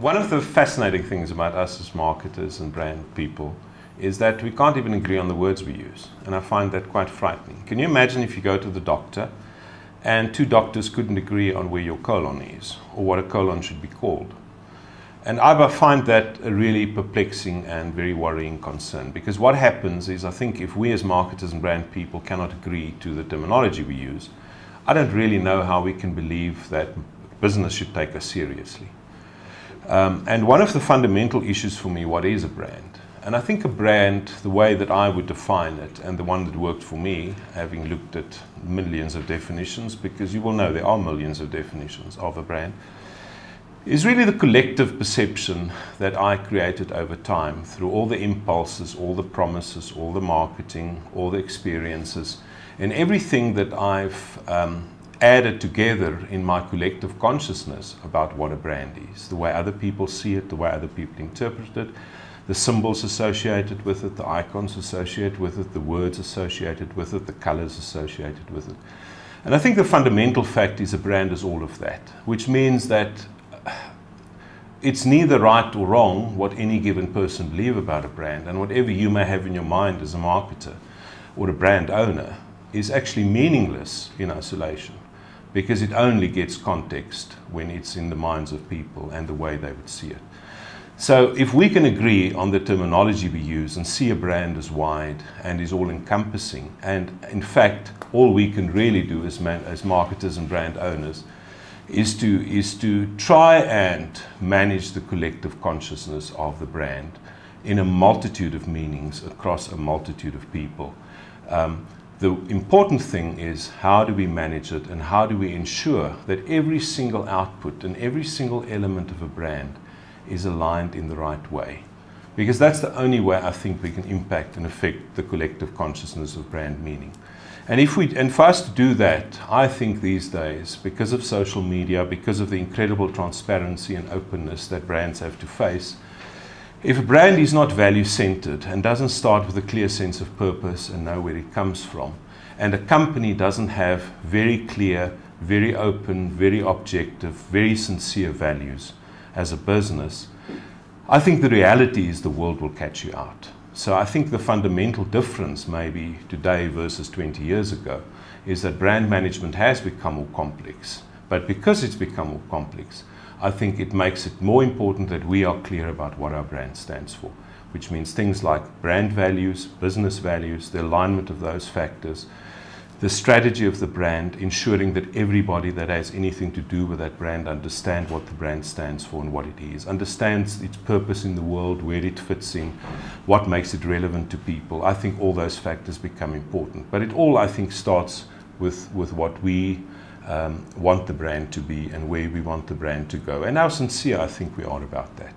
One of the fascinating things about us as marketers and brand people is that we can't even agree on the words we use. And I find that quite frightening. Can you imagine if you go to the doctor and two doctors couldn't agree on where your colon is or what a colon should be called? And I find that a really perplexing and very worrying concern, because what happens is, I think if we as marketers and brand people cannot agree to the terminology we use, I don't really know how we can believe that business should take us seriously. And one of the fundamental issues for me, what is a brand? And I think a brand, the way that I would define it, and the one that worked for me, having looked at millions of definitions, because you will know there are millions of definitions of a brand, is really the collective perception that I created over time through all the impulses, all the promises, all the marketing, all the experiences, and everything that I've added together in my collective consciousness about what a brand is, the way other people see it, the way other people interpret it, the symbols associated with it, the icons associated with it, the words associated with it, the colors associated with it. And I think the fundamental fact is a brand is all of that, which means that it's neither right or wrong what any given person believes about a brand, and whatever you may have in your mind as a marketer or a brand owner is actually meaningless in isolation, because it only gets context when it's in the minds of people and the way they would see it. So if we can agree on the terminology we use and see a brand as wide and is all-encompassing, and in fact all we can really do as marketers and brand owners is to try and manage the collective consciousness of the brand in a multitude of meanings across a multitude of people. The important thing is, how do we manage it, and how do we ensure that every single output and every single element of a brand is aligned in the right way? Because that's the only way I think we can impact and affect the collective consciousness of brand meaning. And for us to do that, I think these days, because of social media, because of the incredible transparency and openness that brands have to face, if a brand is not value-centered and doesn't start with a clear sense of purpose and know where it comes from, and a company doesn't have very clear, very open, very objective, very sincere values as a business, I think the reality is the world will catch you out. So I think the fundamental difference maybe today versus 20 years ago is that brand management has become more complex. But because it's become more complex, I think it makes it more important that we are clear about what our brand stands for, which means things like brand values, business values, the alignment of those factors, the strategy of the brand, ensuring that everybody that has anything to do with that brand understands what the brand stands for and what it is, understands its purpose in the world, where it fits in, what makes it relevant to people. I think all those factors become important. But it all, I think, starts with what we want the brand to be and where we want the brand to go. And how sincere I think we are about that.